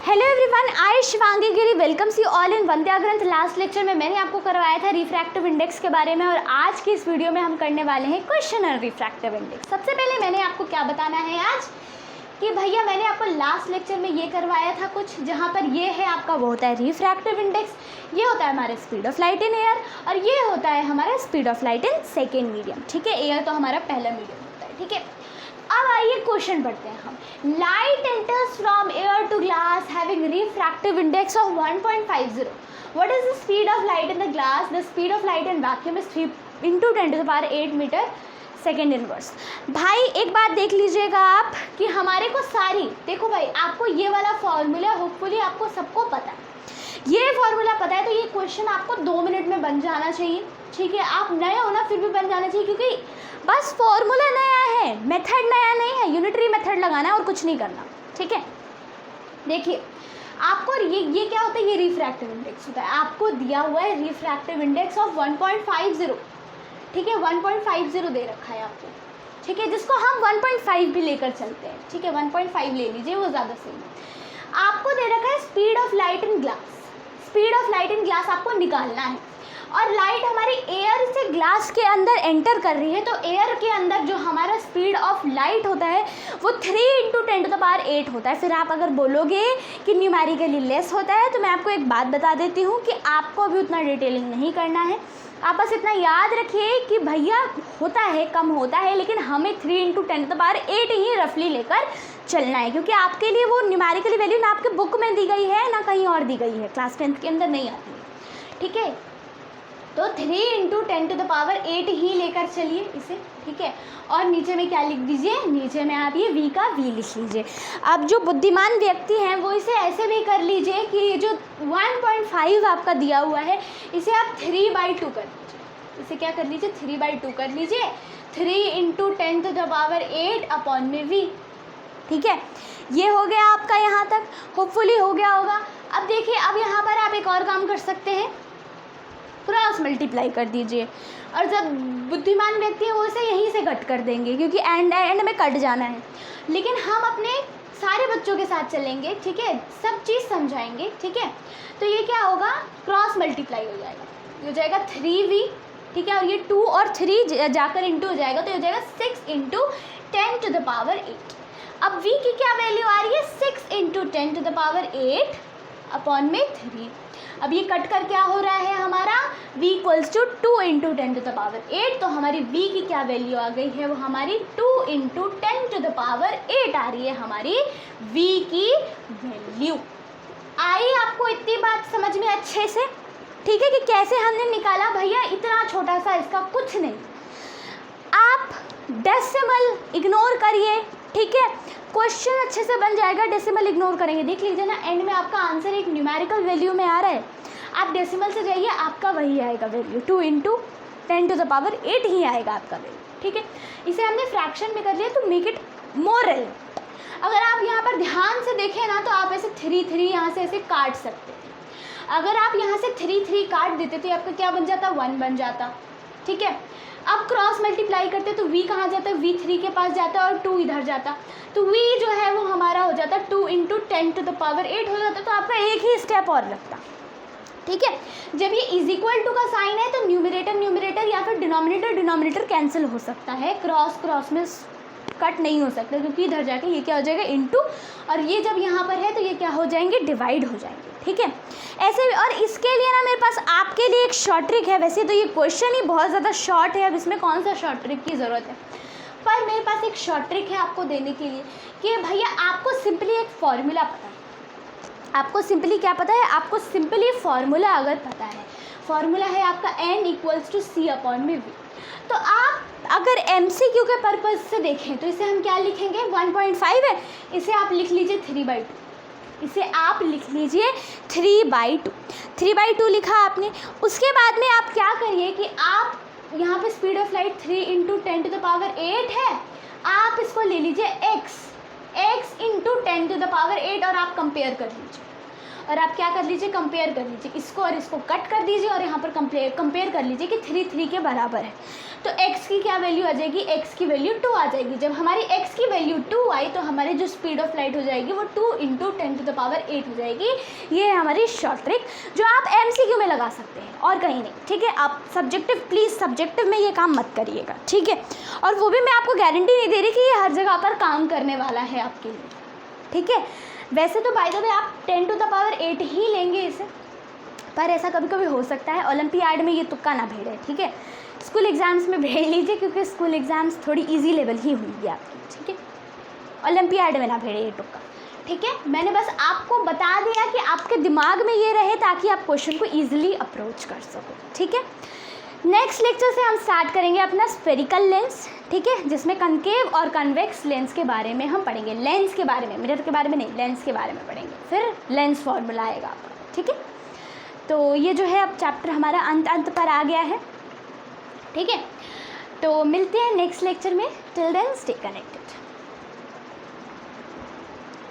Hello everyone, I Shivangi Giri welcomes you all in Vandya Granth. Last lecture में मैंने आपको करवाया था रिफ्रैक्टिव इंडेक्स के बारे में और आज की इस वीडियो में हम करने वाले हैं क्वेश्चन ऑन रिफ्रैक्टिव इंडेक्स। सबसे पहले मैंने आपको क्या बताना है आज कि भैया मैंने आपको लास्ट लेक्चर में ये करवाया था कुछ, जहाँ पर ये है आपका वो होता है रिफ्रैक्टिव इंडेक्स, ये होता है हमारा speed of light in air और ये होता है हमारा speed of light in second medium. ठीक है, एयर तो हमारा पहला मीडियम होता है। ठीक है, अब आइए क्वेश्चन पढ़ते हैं हम। Light enters from air to glass having refractive index of 1.50। What is the speed of light in the glass? The speed of light in vacuum is 3 × 10⁸ metre second inverse. भाई एक बात देख लीजिएगा आप कि हमारे को सारी, देखो भाई आपको ये वाला फॉर्मूला होपफुली आपको सबको पता है, ये फॉर्मूला पता है तो ये क्वेश्चन आपको 2 मिनट में बन जाना चाहिए। ठीक है, आप नए हो ना फिर भी बन जाना चाहिए, क्योंकि बस फॉर्मूला नया है, मेथड नया नहीं है, यूनिटरी मेथड लगाना है और कुछ नहीं करना। ठीक है, देखिए आपको ये क्या होता है, ये रिफ्रैक्टिव इंडेक्स होता है। आपको दिया हुआ है रिफ्रैक्टिव इंडेक्स ऑफ 1.50। ठीक है, 1.50 दे रखा है आपको। ठीक है, जिसको हम 1.5 भी लेकर चलते हैं। ठीक है, 1.5 ले लीजिए, वो ज़्यादा सही है। आपको दे रखा है speed of light in glass. Speed of light in glass आपको निकालना है और लाइट हमारी एयर से ग्लास के अंदर एंटर कर रही है, तो एयर के अंदर जो हमारा स्पीड ऑफ लाइट होता है वो 3 × 10⁸ होता है। फिर आप अगर बोलोगे कि न्यूमेरिकली लेस होता है, तो मैं आपको एक बात बता देती हूँ कि आपको अभी उतना डिटेलिंग नहीं करना है। आप बस इतना याद रखिए कि भैया होता है, कम होता है, लेकिन हमें 3 × 10⁸ ही रफली लेकर चलना है, क्योंकि आपके लिए वो न्यूमेरिकली वैल्यू ना आपके बुक में दी गई है ना कहीं और दी गई है, क्लास 10th के अंदर नहीं आती है। ठीक है, तो 3 × 10⁸ ही लेकर चलिए इसे। ठीक है, और नीचे में क्या लिख दीजिए, नीचे में आप ये v का v लिख लीजिए। अब जो बुद्धिमान व्यक्ति हैं वो इसे ऐसे भी कर लीजिए कि ये जो 1.5 आपका दिया हुआ है इसे आप 3/2 कर लीजिए। इसे क्या कर लीजिए, 3/2 कर लीजिए। 3 × 10⁸ अपॉन में v। ठीक है, ये हो गया आपका यहाँ तक, होपफुली हो गया होगा। अब देखिए, अब यहाँ पर आप एक और काम कर सकते हैं, क्रॉस मल्टीप्लाई कर दीजिए और जब बुद्धिमान व्यक्ति है वो इसे यहीं से कट कर देंगे, क्योंकि एंड में कट जाना है। लेकिन हम अपने सारे बच्चों के साथ चलेंगे। ठीक है, सब चीज़ समझाएंगे। ठीक है, तो ये क्या होगा, क्रॉस मल्टीप्लाई हो जाएगा, ये हो जाएगा 3v। ठीक है, और ये 2 और 3 जाकर इंटू हो जाएगा, तो ये हो जाएगा 6 × 10⁸। अब v की क्या वैल्यू आ रही है, 6 × 10⁸ अपॉन में 3। अब ये कट कर क्या हो रहा है हमारा, v = 2 × 10⁸। तो हमारी v की क्या वैल्यू आ गई है, वो हमारी 2 × 10⁸ आ रही है हमारी v की वैल्यू। आई आपको इतनी बात समझ में अच्छे से? ठीक है, कि कैसे हमने निकाला भैया, इतना छोटा सा, इसका कुछ नहीं। आप डेसिमल इग्नोर करिए। ठीक है, क्वेश्चन अच्छे से बन जाएगा, डेसिमल इग्नोर करेंगे। देख लीजिए ना, एंड में आपका आंसर एक न्यूमेरिकल वैल्यू में आ रहा है, आप डेसिमल से जाइए, आपका वही आएगा वैल्यू, 2 × 10⁸ ही आएगा आपका वैल्यू। ठीक है, इसे हमने फ्रैक्शन में कर लिया तो मेक इट मोर एलिमेंट। अगर आप यहाँ पर ध्यान से देखें ना, तो आप ऐसे 3 यहाँ से ऐसे काट सकते थे। अगर आप यहाँ से 3 काट देते तो आपका क्या बन जाता, 1 बन जाता। ठीक है, अब क्रॉस मल्टीप्लाई करते तो v कहाँ जाता है, v 3 के पास जाता है और 2 इधर जाता, तो v जो है वो हमारा हो जाता 2 × 10⁸ हो जाता, तो आपका एक ही स्टेप और लगता। ठीक है, जब ये = का साइन है तो न्यूमरेटर या फिर डिनोमिनेटर कैंसिल हो सकता है, क्रॉस में कट नहीं हो सकता, क्योंकि इधर जाके ये क्या हो जाएगा, इंटू, और ये जब यहाँ पर है तो ये क्या हो जाएंगे, डिवाइड हो जाएंगे। ठीक है, ऐसे भी। और इसके लिए ना मेरे पास आपके लिए एक शॉर्ट ट्रिक है। वैसे तो ये क्वेश्चन ही बहुत ज़्यादा शॉर्ट है, अब इसमें कौन सा शॉर्ट ट्रिक की ज़रूरत है, पर मेरे पास एक शॉर्ट ट्रिक है आपको देने के लिए कि भैया आपको सिंपली एक फॉर्मूला पता है। आपको सिंपली क्या पता है, आपको सिंपली फॉर्मूला अगर पता है, फॉर्मूला है आपका n = c/v। तो आप अगर MCQ के पर्पज़ से देखें तो इसे हम क्या लिखेंगे, 1.5 है, इसे आप लिख लीजिए 3/2। इसे आप लिख लीजिए 3/2। 3/2 लिखा आपने। उसके बाद में आप क्या करिए कि आप यहाँ पे स्पीड ऑफ लाइट 3 × 10⁸ है, आप इसको ले लीजिए x × 10⁸ और आप कंपेयर कर लीजिए। और आप क्या कर लीजिए, कंपेयर कर लीजिए, इसको और इसको कट कर दीजिए और यहाँ पर कंपेयर कर लीजिए कि 3 3 के बराबर है। तो x की क्या वैल्यू आ जाएगी, x की वैल्यू 2 आ जाएगी। जब हमारी x की वैल्यू 2 आई तो हमारी जो स्पीड ऑफ लाइट हो जाएगी वो 2 × 10⁸ हो जाएगी। ये है हमारी शॉर्ट ट्रिक जो आप MCQ में लगा सकते हैं और कहीं नहीं, ठीक है। आप सब्जेक्टिव, प्लीज़ सब्जेक्टिव में ये काम मत करिएगा, ठीक है। और वो भी मैं आपको गारंटी नहीं दे रही कि ये हर जगह पर काम करने वाला है आपके लिए, ठीक है। वैसे तो बाय द वे आप 10⁸ ही लेंगे इसे, पर ऐसा कभी कभी हो सकता है, ओलंपियाड में ये तुक्का ना भेड़े, ठीक है। स्कूल एग्ज़ाम्स में भेज लीजिए क्योंकि स्कूल एग्ज़ाम्स थोड़ी इजी लेवल ही हुई है आपकी, ठीक है। ओलंपियाड में ना भेड़े ये तुक्का, ठीक है। मैंने बस आपको बता दिया कि आपके दिमाग में ये रहे ताकि आप क्वेश्चन को ईजिली अप्रोच कर सको, ठीक है। नेक्स्ट लेक्चर से हम स्टार्ट करेंगे अपना स्फेरिकल लेंस, ठीक है, जिसमें कनकेव और कन्वेक्स लेंस के बारे में हम पढ़ेंगे। लेंस के बारे में, मिरर के बारे में नहीं, लेंस के बारे में पढ़ेंगे। फिर लेंस फॉर्मूला आएगा आपका, ठीक है। तो ये जो है अब चैप्टर हमारा अंत पर आ गया है, ठीक है। तो मिलते हैं नेक्स्ट लेक्चर में। Till then stay connected.